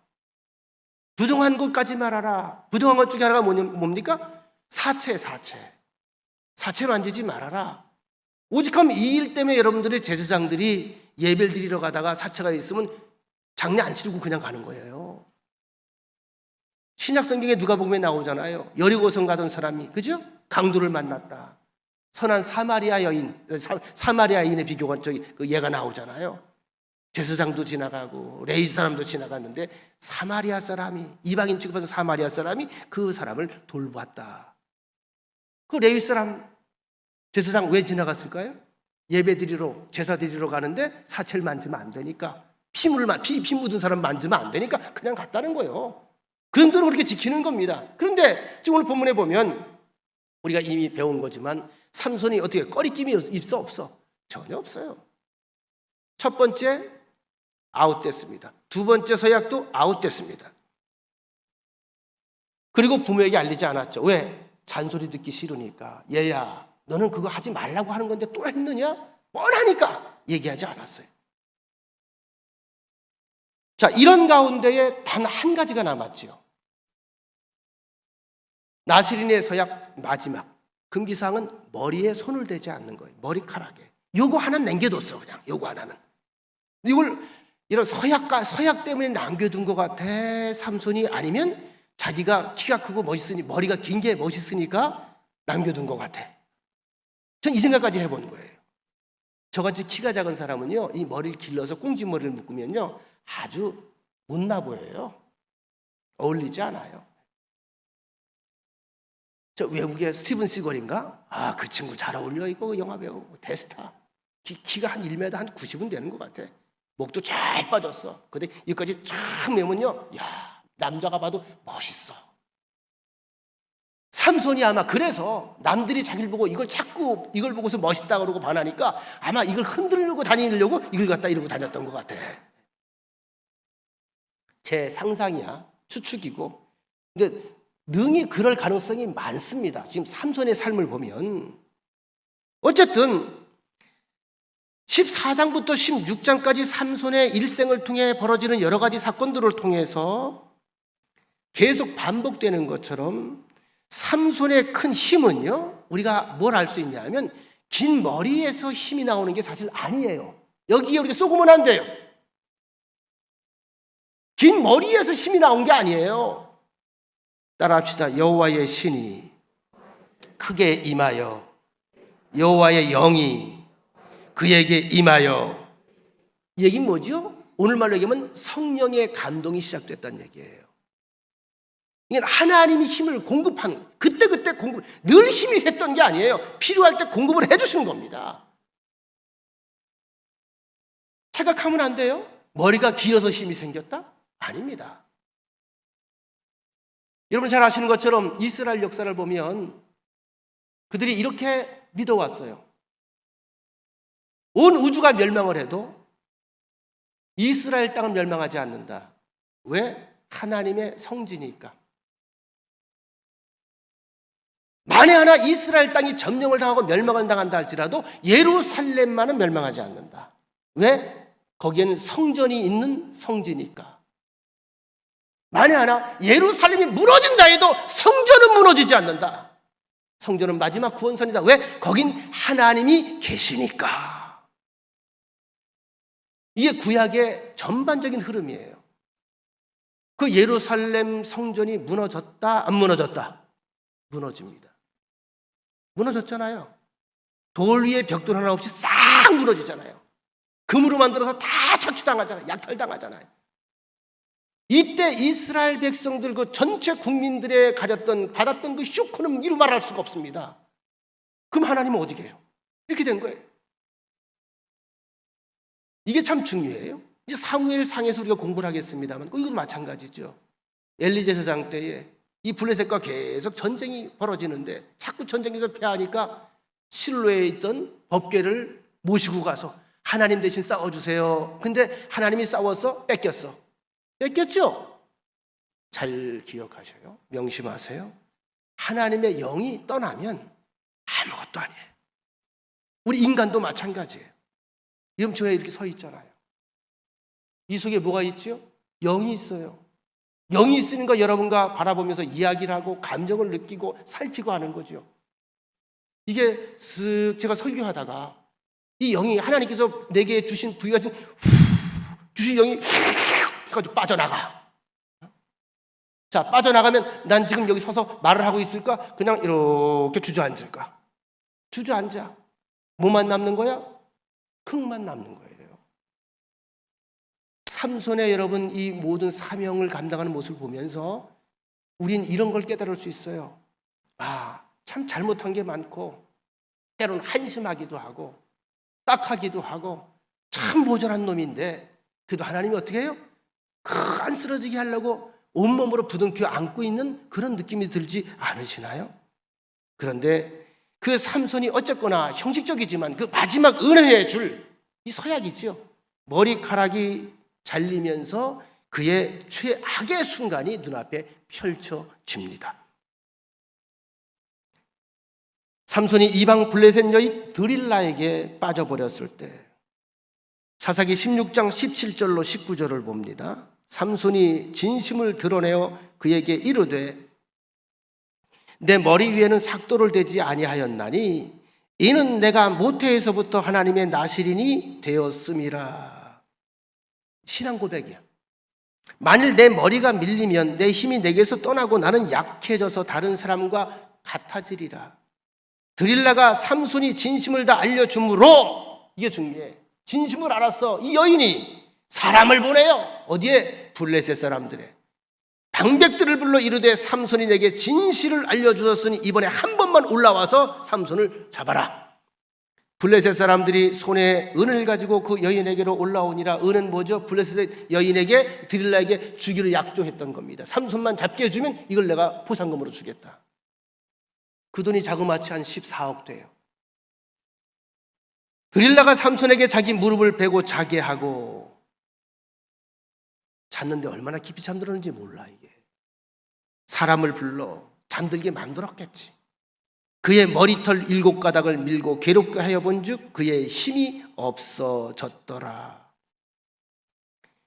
S1: 부정한 것 까지 말아라. 부정한 것 중에 하나가 뭡니까? 사체 만지지 말아라. 오직하면 이 일 때문에 여러분들의 제사장들이 예배를 드리러 가다가 사체가 있으면 장례 안 치르고 그냥 가는 거예요. 신약 성경에 누가복음에 나오잖아요. 여리고성 가던 사람이, 그죠? 강도를 만났다. 선한 사마리아 여인의 비교가 그 예가 나오잖아요. 제사장도 지나가고 레위 사람도 지나갔는데 사마리아 사람이, 이방인 취급해서 사마리아 사람이 그 사람을 돌보았다. 그 레위 사람 제사장 왜 지나갔을까요? 예배 드리러, 제사 드리러 가는데 사체를 만지면 안 되니까, 피 묻은 사람 만지면 안 되니까 그냥 갔다는 거예요. 그 정도로 그렇게 지키는 겁니다. 그런데 지금 오늘 본문에 보면 우리가 이미 배운 거지만 삼손이 어떻게 꺼리낌이 있어 없어? 전혀 없어요. 첫 번째 아웃됐습니다. 두 번째 서약도 아웃됐습니다. 그리고 부모에게 알리지 않았죠. 왜? 잔소리 듣기 싫으니까. 얘야, 너는 그거 하지 말라고 하는 건데 또 했느냐? 뻔하니까 얘기하지 않았어요. 자, 이런 가운데에 단 한 가지가 남았죠. 나스린의 서약 마지막 금기사항은 머리에 손을 대지 않는 거예요. 머리카락에. 요거 하나 남겨뒀어. 그냥 요거 하나는. 이걸 이런 서약 때문에 남겨둔 것 같아, 삼손이. 아니면 자기가 키가 크고 멋있으니, 머리가 긴 게 멋있으니까 남겨둔 것 같아. 전 이 생각까지 해본 거예요. 저같이 키가 작은 사람은요, 이 머리를 길러서 꽁지머리를 묶으면요 아주 못나 보여요. 어울리지 않아요. 저 외국의 스티븐 시걸인가? 아, 그 친구 잘 어울려. 이거 영화배우 대스타. 키가 한 1m 한 90은 되는 것 같아. 목도 잘 빠졌어. 근데 여기까지 쫙 매면요, 야, 남자가 봐도 멋있어. 삼손이 아마 그래서 남들이 자기를 보고 자꾸 이걸 보고서 멋있다 그러고 반하니까 아마 이걸 흔들려고 다니려고 이걸 갖다 이러고 다녔던 것 같아. 제 상상이야. 추측이고. 근데 능히 그럴 가능성이 많습니다. 지금 삼손의 삶을 보면. 어쨌든 14장부터 16장까지 삼손의 일생을 통해 벌어지는 여러 가지 사건들을 통해서 계속 반복되는 것처럼 삼손의 큰 힘은요, 우리가 뭘 알 수 있냐 하면 긴 머리에서 힘이 나오는 게 사실 아니에요. 여기에 우리가 쏘으면 안 돼요. 긴 머리에서 힘이 나온 게 아니에요. 따라합시다. 여호와의 신이 크게 임하여 여호와의 영이 그에게 임하여. 이 얘기는 뭐죠? 오늘말로 얘기하면 성령의 감동이 시작됐다는 얘기예요. 이게 하나님이 힘을 공급하는, 그때그때 늘 힘이 샜던 게 아니에요. 필요할 때 공급을 해주시는 겁니다. 착각하면 안 돼요. 머리가 길어서 힘이 생겼다? 아닙니다. 여러분 잘 아시는 것처럼 이스라엘 역사를 보면 그들이 이렇게 믿어왔어요. 온 우주가 멸망을 해도 이스라엘 땅은 멸망하지 않는다. 왜? 하나님의 성지니까. 만에 하나 이스라엘 땅이 점령을 당하고 멸망을 당한다 할지라도 예루살렘만은 멸망하지 않는다. 왜? 거기에는 성전이 있는 성지니까. 만에 하나 예루살렘이 무너진다 해도 성전은 무너지지 않는다. 성전은 마지막 구원선이다. 왜? 거긴 하나님이 계시니까. 이게 구약의 전반적인 흐름이에요. 그 예루살렘 성전이 무너졌다, 안 무너졌다? 무너집니다. 무너졌잖아요. 돌 위에 벽돌 하나 없이 싹 무너지잖아요. 금으로 만들어서 다 착취당하잖아요. 약탈당하잖아요. 이때 이스라엘 백성들 그 전체 국민들의 받았던 그 쇼크는 이루 말할 수가 없습니다. 그럼 하나님은 어디 계세요? 이렇게 된 거예요. 이게 참 중요해요. 이제 사무엘 상에서 우리가 공부를 하겠습니다만 이것도 마찬가지죠. 엘리 제사장 때에 이 블레셋과 계속 전쟁이 벌어지는데 자꾸 전쟁에서 패하니까 실로에 있던 법궤를 모시고 가서 하나님 대신 싸워주세요. 근데 하나님이 싸워서 뺏겼어. 뺏겼죠? 잘 기억하셔요. 명심하세요. 하나님의 영이 떠나면 아무것도 아니에요. 우리 인간도 마찬가지예요. 이름 저에 이렇게 서 있잖아요. 이 속에 뭐가 있죠? 영이 있어요. 영이 있으니까 여러분과 바라보면서 이야기를 하고 감정을 느끼고 살피고 하는 거죠. 이게 제가 설교하다가 이 영이 하나님께서 내게 주신 부위가 주신 영이 가지고 빠져나가. 자, 빠져나가면 난 지금 여기 서서 말을 하고 있을까? 그냥 이렇게 주저앉을까? 주저앉아. 뭐만 남는 거야? 흙만 남는 거예요. 삼손의 여러분 이 모든 사명을 감당하는 모습을 보면서 우린 이런 걸 깨달을 수 있어요. 참 잘못한 게 많고 때로는 한심하기도 하고 딱하기도 하고 참 모자란 놈인데 그래도 하나님이 어떻게 해요? 안 쓰러지게 하려고 온몸으로 부둥켜 안고 있는 그런 느낌이 들지 않으시나요? 그런데 그 삼손이 어쨌거나 형식적이지만 그 마지막 은혜의 줄, 이 서약이지요. 머리카락이 잘리면서 그의 최악의 순간이 눈앞에 펼쳐집니다. 삼손이 이방 블레셋 여인 드릴라에게 빠져버렸을 때 사사기 16장 17절로 19절을 봅니다. 삼손이 진심을 드러내어 그에게 이르되 내 머리 위에는 삭도를 대지 아니하였나니 이는 내가 모태에서부터 하나님의 나실인이 되었음이라. 신앙 고백이야. 만일 내 머리가 밀리면 내 힘이 내게서 떠나고 나는 약해져서 다른 사람과 같아지리라. 드릴라가 삼손이 진심을 다 알려주므로, 이게 중요해. 진심을 알았어. 이 여인이 사람을 보내요. 어디에? 블레셋 사람들에. 방백들을 불러 이르되 삼손이 내게 진실을 알려주었으니 이번에 한 번만 올라와서 삼손을 잡아라. 블레셋 사람들이 손에 은을 가지고 그 여인에게로 올라오니라. 은은 뭐죠? 블레셋 여인에게 드릴라에게 주기를 약조했던 겁니다. 삼손만 잡게 해주면 이걸 내가 포상금으로 주겠다. 그 돈이 자그마치 한 14억 돼요. 드릴라가 삼손에게 자기 무릎을 베고 자게 하고 잤는데 얼마나 깊이 잠들었는지 몰라. 이게 사람을 불러 잠들게 만들었겠지. 그의 머리털 7가닥을 밀고 괴롭게 하여 본즉 그의 힘이 없어졌더라.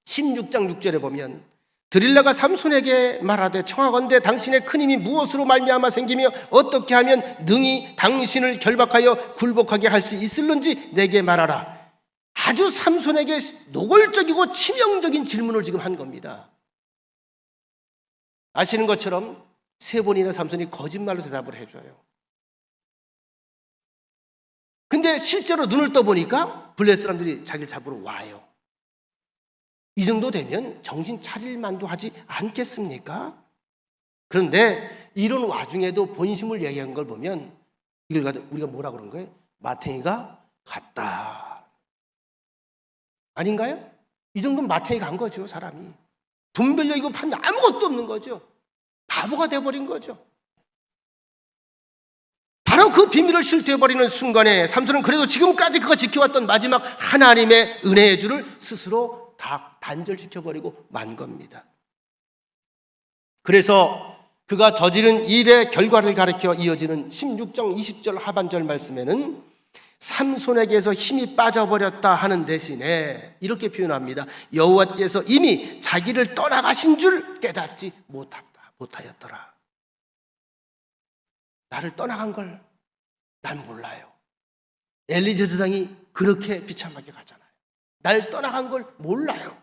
S1: 16장 6절에 보면 드릴라가 삼손에게 말하되 청하건대 당신의 큰 힘이 무엇으로 말미암아 생기며 어떻게 하면 능히 당신을 결박하여 굴복하게 할 수 있을는지 내게 말하라. 아주 삼손에게 노골적이고 치명적인 질문을 지금 한 겁니다. 아시는 것처럼 3번이나 삼손이 거짓말로 대답을 해줘요. 근데 실제로 눈을 떠보니까 블레셋 사람들이 자기를 잡으러 와요. 이 정도 되면 정신 차릴 만도 하지 않겠습니까? 그런데 이런 와중에도 본심을 얘기한 걸 보면 이걸 가지고 우리가 뭐라 그런 거예요? 마탱이가 갔다. 아닌가요? 이 정도면 마탱이 간 거죠, 사람이. 분별력이고 판단 아무것도 없는 거죠. 바보가 돼버린 거죠. 바로 그 비밀을 실토해버리는 순간에 삼손은 그래도 지금까지 그가 지켜왔던 마지막 하나님의 은혜의 줄을 스스로 다 단절시켜버리고 만 겁니다. 그래서 그가 저지른 일의 결과를 가리켜 이어지는 16장 20절 하반절 말씀에는 삼손에게서 힘이 빠져버렸다 하는 대신에 이렇게 표현합니다. 여호와께서 이미 자기를 떠나가신 줄 깨닫지 못하였더라. 나를 떠나간 걸 난 몰라요. 엘리제 제사장이 그렇게 비참하게 가잖아요. 날 떠나간 걸 몰라요.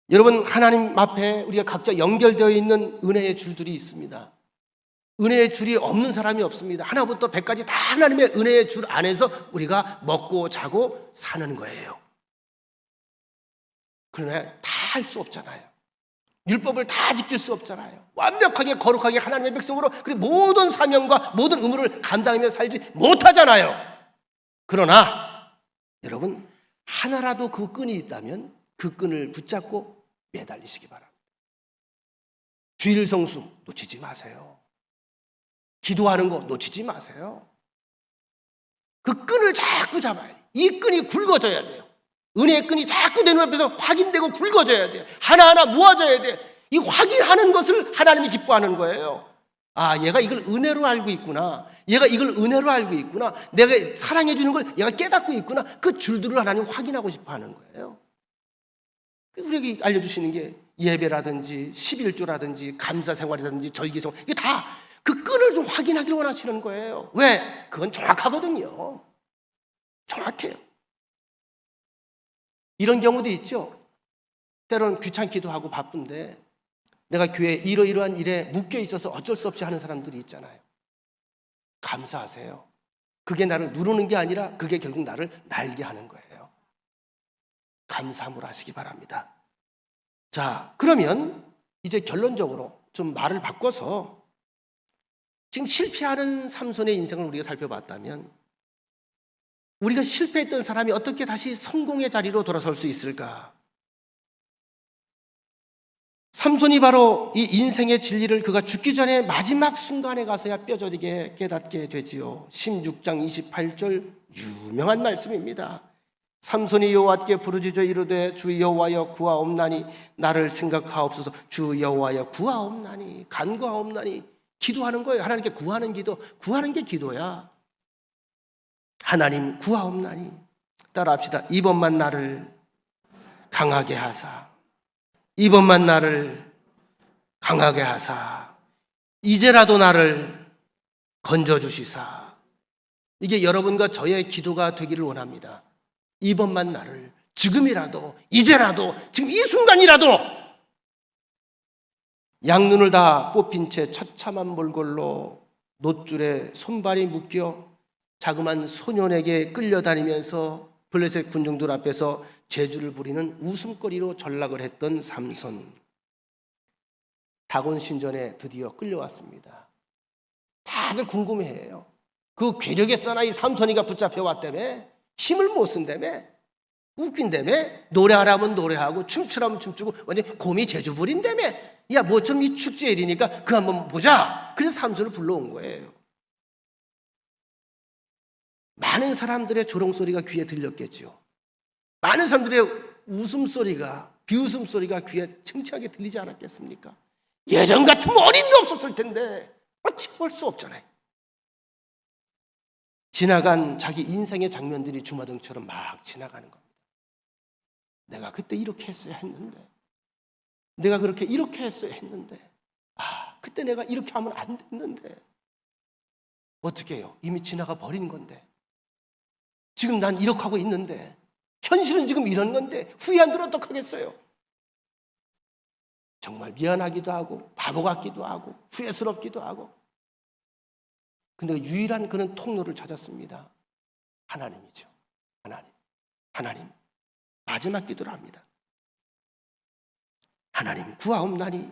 S1: 여러분, 하나님 앞에 우리가 각자 연결되어 있는 은혜의 줄들이 있습니다. 은혜의 줄이 없는 사람이 없습니다. 하나부터 100까지 다 하나님의 은혜의 줄 안에서 우리가 먹고 자고 사는 거예요. 그러나 다 할 수 없잖아요. 율법을 다 지킬 수 없잖아요. 완벽하게 거룩하게 하나님의 백성으로 그리고 모든 사명과 모든 의무를 감당하며 살지 못하잖아요. 그러나 여러분, 하나라도 그 끈이 있다면 그 끈을 붙잡고 매달리시기 바랍니다. 주일 성수 놓치지 마세요. 기도하는 거 놓치지 마세요. 그 끈을 자꾸 잡아야 돼요. 이 끈이 굵어져야 돼요. 은혜의 끈이 자꾸 내 눈앞에서 확인되고 굵어져야 돼요. 하나하나 모아져야 돼요. 이 확인하는 것을 하나님이 기뻐하는 거예요. 아, 얘가 이걸 은혜로 알고 있구나. 얘가 이걸 은혜로 알고 있구나. 내가 사랑해 주는 걸 얘가 깨닫고 있구나. 그 줄들을 하나님 확인하고 싶어 하는 거예요. 우리에게 알려주시는 게 예배라든지 11조라든지 감사생활이라든지 절기생활, 이게 다 그 끈을 좀 확인하기를 원하시는 거예요. 왜? 그건 정확하거든요. 정확해요. 이런 경우도 있죠. 때로는 귀찮기도 하고 바쁜데 내가 교회에 이러이러한 일에 묶여 있어서 어쩔 수 없이 하는 사람들이 있잖아요. 감사하세요. 그게 나를 누르는 게 아니라 그게 결국 나를 날게 하는 거예요. 감사함으로 하시기 바랍니다. 자, 그러면 이제 결론적으로 좀 말을 바꿔서 지금 실패하는 삼손의 인생을 우리가 살펴봤다면 우리가 실패했던 사람이 어떻게 다시 성공의 자리로 돌아설 수 있을까? 삼손이 바로 이 인생의 진리를 그가 죽기 전에 마지막 순간에 가서야 뼈저리게 깨닫게 되지요. 16장 28절 유명한 말씀입니다. 삼손이 여호와께 부르짖어 이르되 주 여호와여 구하옵나니 나를 생각하옵소서. 주 여호와여 구하옵나니, 간구하옵나니, 기도하는 거예요. 하나님께 구하는 기도, 구하는 게 기도야. 하나님 구하옵나니, 따라합시다. 이번만 나를 강하게 하사, 이번만 나를 강하게 하사, 이제라도 나를 건져주시사. 이게 여러분과 저의 기도가 되기를 원합니다. 이번만 나를, 지금이라도, 이제라도, 지금 이 순간이라도 양눈을 다 뽑힌 채 처참한 몰골로 놋줄에 손발이 묶여 자그만 소년에게 끌려다니면서 블레셋 군중들 앞에서 재주를 부리는 웃음거리로 전락을 했던 삼손. 다곤 신전에 드디어 끌려왔습니다. 다들 궁금해해요. 그 괴력의 사나이 삼손이가 붙잡혀왔다며, 힘을 못 쓴다며, 웃긴다며, 노래하라면 노래하고 춤추라면 춤추고 완전 곰이 재주 부린다며. 야, 뭐 좀 이 축제일이니까 그거 한번 보자. 그래서 삼손을 불러온 거예요. 많은 사람들의 조롱소리가 귀에 들렸겠죠. 많은 사람들의 웃음소리가, 비웃음소리가 귀에 청청하게 들리지 않았겠습니까? 예전 같으면 어림도 없었을 텐데 볼 수 없잖아요. 지나간 자기 인생의 장면들이 주마등처럼 막 지나가는 겁니다. 내가 그때 이렇게 했어야 했는데, 내가 그렇게 이렇게 했어야 했는데, 아, 그때 내가 이렇게 하면 안 됐는데. 어떻게 해요? 이미 지나가 버린 건데. 지금 난 이렇게 하고 있는데, 현실은 지금 이런 건데 후회 안 들어 어떡하겠어요? 정말 미안하기도 하고 바보 같기도 하고 후회스럽기도 하고. 근데 유일한 그는 통로를 찾았습니다. 하나님이죠. 하나님. 마지막 기도를 합니다. 하나님 구하옵나니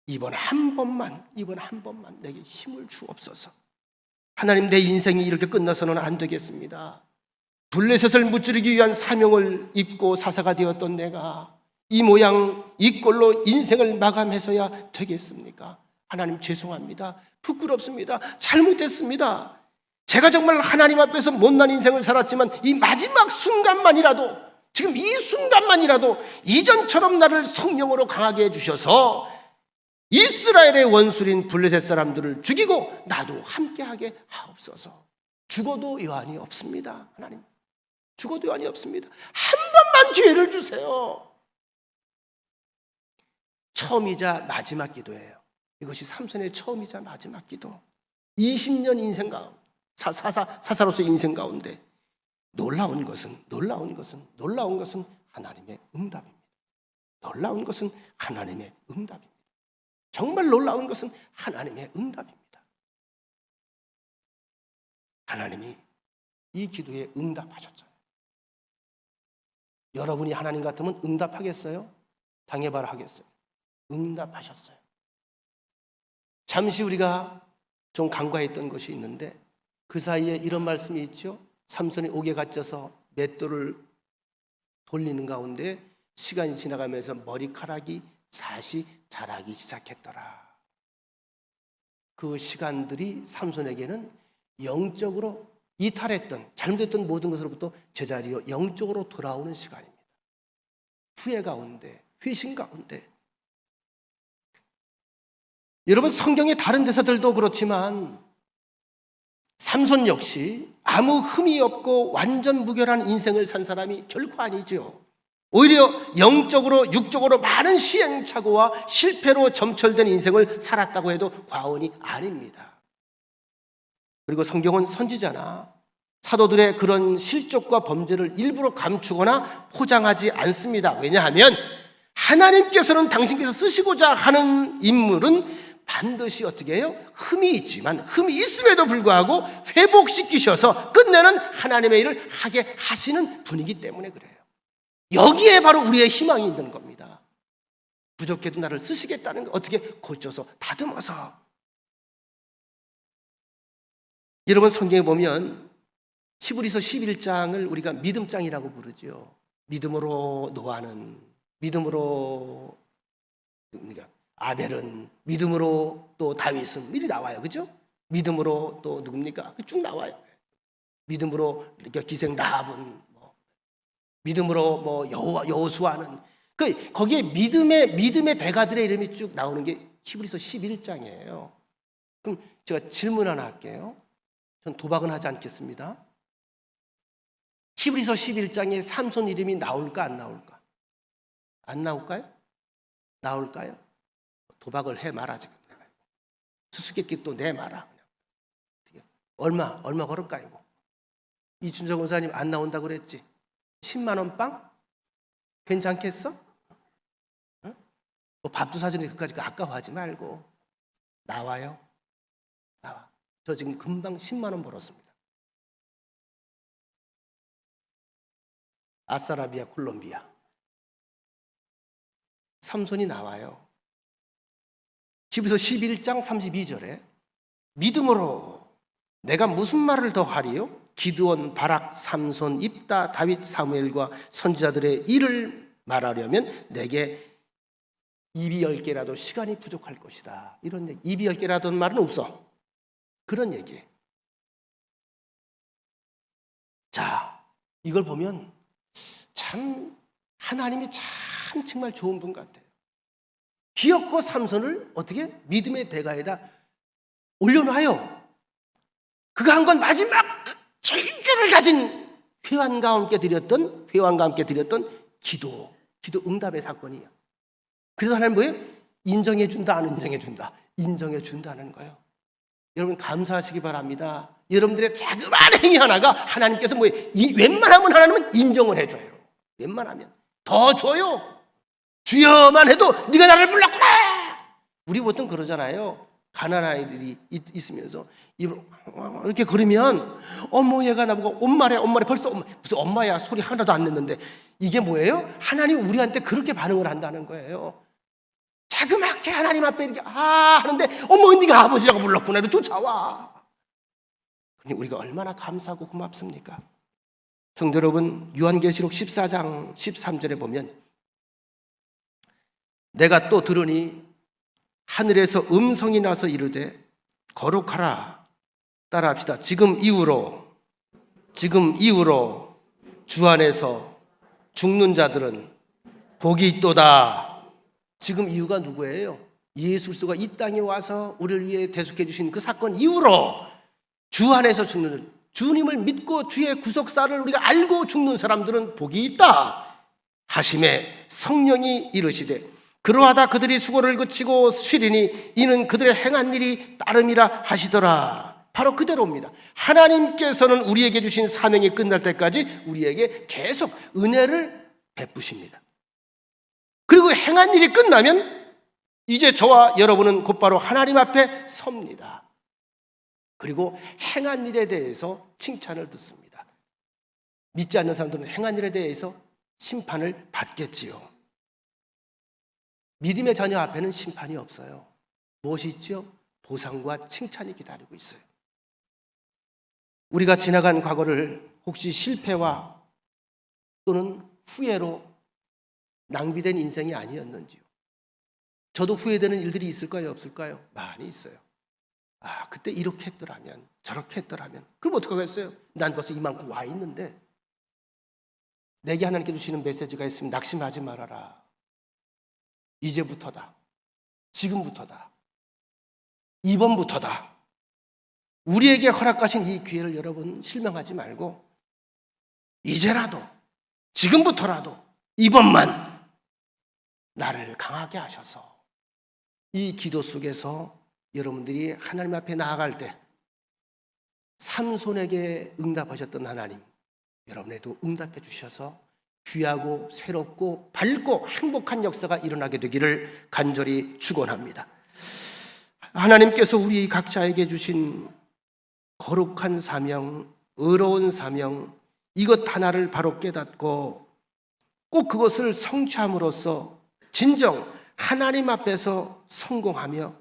S1: 이번 한 번만 내게 힘을 주옵소서. 하나님, 내 인생이 이렇게 끝나서는 안 되겠습니다. 블레셋을 무찌르기 위한 사명을 입고 사사가 되었던 내가 이 모양 이 꼴로 인생을 마감해서야 되겠습니까? 하나님 죄송합니다. 부끄럽습니다. 잘못했습니다. 제가 정말 하나님 앞에서 못난 인생을 살았지만 이 마지막 순간만이라도, 지금 이 순간만이라도 이전처럼 나를 성령으로 강하게 해주셔서 이스라엘의 원수인 블레셋 사람들을 죽이고 나도 함께하게 하옵소서. 죽어도 여한이 없습니다. 하나님, 죽어도 여한이 없습니다. 한 번만 기회를 주세요. 처음이자 마지막 기도예요. 이것이 삼손의 처음이자 마지막 기도. 20년 인생 가운데, 사사로서의 인생 가운데 놀라운 것은 하나님의 응답입니다. 놀라운 것은 하나님의 응답입니다. 정말 놀라운 것은 하나님의 응답입니다. 하나님이 이 기도에 응답하셨잖아요. 여러분이 하나님 같으면 응답하겠어요? 당해봐라 하겠어요? 응답하셨어요. 잠시 우리가 좀 간과했던 것이 있는데 그 사이에 이런 말씀이 있죠. 삼손이 옥에 갇혀서 맷돌을 돌리는 가운데 시간이 지나가면서 머리카락이 다시 자라기 시작했더라. 그 시간들이 삼손에게는 영적으로 이탈했던, 잘못됐던 모든 것으로부터 제자리로 영적으로 돌아오는 시간입니다. 후회 가운데, 회심 가운데. 여러분, 성경의 다른 대사들도 그렇지만 삼손 역시 아무 흠이 없고 완전 무결한 인생을 산 사람이 결코 아니죠. 오히려 영적으로 육적으로 많은 시행착오와 실패로 점철된 인생을 살았다고 해도 과언이 아닙니다. 그리고 성경은 선지자나 사도들의 그런 실족과 범죄를 일부러 감추거나 포장하지 않습니다. 왜냐하면 하나님께서는 당신께서 쓰시고자 하는 인물은 반드시 어떻게 해요? 흠이 있지만 흠이 있음에도 불구하고 회복시키셔서 끝내는 하나님의 일을 하게 하시는 분이기 때문에 그래요. 여기에 바로 우리의 희망이 있는 겁니다. 부족해도 나를 쓰시겠다는 거 어떻게 고쳐서 다듬어서. 여러분, 성경에 보면 히브리서 11장을 우리가 믿음장이라고 부르죠. 믿음으로 노아는, 믿음으로 아벨은, 믿음으로 또 다윗은 미리 나와요. 그죠? 믿음으로 또 누굽니까? 쭉 나와요. 믿음으로 기생 라합은, 믿음으로 여호수아는, 거기에 믿음의 대가들의 이름이 쭉 나오는 게 히브리서 11장이에요. 그럼 제가 질문 하나 할게요. 전 도박은 하지 않겠습니다. 히브리서 11장에 삼손 이름이 나올까 안 나올까? 안 나올까요? 나올까요? 도박을 해 마라 지금. 수수께끼 또 내 마라. 얼마 걸을까 이거? 이춘정 원사님 안 나온다고 그랬지? 10만 원 빵? 괜찮겠어? 어? 뭐 밥도 사주는데 그까지 아까워하지 말고 나와요. 나와. 저 지금 금방 10만 원 벌었습니다. 아사라비아, 콜롬비아. 삼손이 나와요. 히브리서 11장 32절에 믿음으로 내가 무슨 말을 더 하리요? 기드온, 바락, 삼손, 입다, 다윗, 사무엘과 선지자들의 일을 말하려면 내게 입이 10개라도 시간이 부족할 것이다. 이런 얘기. 입이 10개라도는 말은 없어. 그런 얘기예요. 자, 이걸 보면 참 하나님이 참 정말 좋은 분 같아요. 기업과 삼손을 어떻게 믿음의 대가에다 올려놔요. 그가 한 건 마지막 절규를 가진 회원과 함께 드렸던 기도 응답의 사건이에요. 그래서 하나님 뭐예요? 인정해준다, 안 인정해준다? 인정해준다는 거예요. 여러분 감사하시기 바랍니다. 여러분들의 자그마한 행위 하나가 하나님께서 뭐예요? 웬만하면 하나님은 인정을 해줘요. 웬만하면 더 줘요. 주여만 해도 네가 나를 불렀구나. 우리 보통 그러잖아요. 가난한 아이들이 있으면서 이렇게 그러면 얘가 나보고 엄마래 벌써 무슨 엄마야 소리 하나도 안 냈는데 이게 뭐예요? 하나님 우리한테 그렇게 반응을 한다는 거예요. 자그맣게 하나님 앞에 이렇게 하는데 네가 아버지라고 불렀구나. 이렇게 쫓아와. 우리가 얼마나 감사하고 고맙습니까? 성도 여러분, 요한계시록 14장 13절에 보면 내가 또 들으니 하늘에서 음성이 나서 이르되 거룩하라. 따라합시다. 지금 이후로 주 안에서 죽는 자들은 복이 있도다. 지금 이유가 누구예요? 예수 그리스도가 이 땅에 와서 우리를 위해 대속해 주신 그 사건 이후로 주 안에서 죽는, 주님을 믿고 주의 구속사를 우리가 알고 죽는 사람들은 복이 있다 하심에 성령이 이르시되 그러하다 그들이 수고를 그치고 쉬리니 이는 그들의 행한 일이 따름이라 하시더라. 바로 그대로입니다. 하나님께서는 우리에게 주신 사명이 끝날 때까지 우리에게 계속 은혜를 베푸십니다. 그리고 행한 일이 끝나면 이제 저와 여러분은 곧바로 하나님 앞에 섭니다. 그리고 행한 일에 대해서 칭찬을 듣습니다. 믿지 않는 사람들은 행한 일에 대해서 심판을 받겠지요. 믿음의 자녀 앞에는 심판이 없어요. 무엇이 있지요? 보상과 칭찬이 기다리고 있어요. 우리가 지나간 과거를 혹시 실패와 또는 후회로 낭비된 인생이 아니었는지요? 저도 후회되는 일들이 있을까요? 없을까요? 많이 있어요. 아, 그때 이렇게 했더라면, 저렇게 했더라면. 그럼 어떡하겠어요? 난 벌써 이만큼 와 있는데. 내게 하나님께 주시는 메시지가 있으면 낙심하지 말아라. 이제부터다. 지금부터다. 이번부터다. 우리에게 허락하신 이 기회를 여러분 실망하지 말고 이제라도, 지금부터라도, 이번만 나를 강하게 하셔서 이 기도 속에서 여러분들이 하나님 앞에 나아갈 때 삼손에게 응답하셨던 하나님, 여러분에도 응답해 주셔서 귀하고 새롭고 밝고 행복한 역사가 일어나게 되기를 간절히 축원합니다. 하나님께서 우리 각자에게 주신 거룩한 사명, 의로운 사명, 이것 하나를 바로 깨닫고 꼭 그것을 성취함으로써 진정 하나님 앞에서 성공하며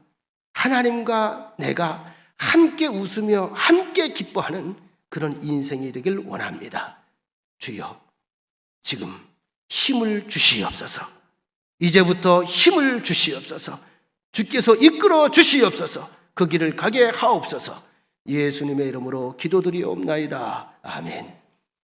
S1: 하나님과 내가 함께 웃으며 함께 기뻐하는 그런 인생이 되길 원합니다. 주여, 지금 힘을 주시옵소서. 이제부터 힘을 주시옵소서. 주께서 이끌어 주시옵소서. 그 길을 가게 하옵소서. 예수님의 이름으로 기도드리옵나이다. 아멘.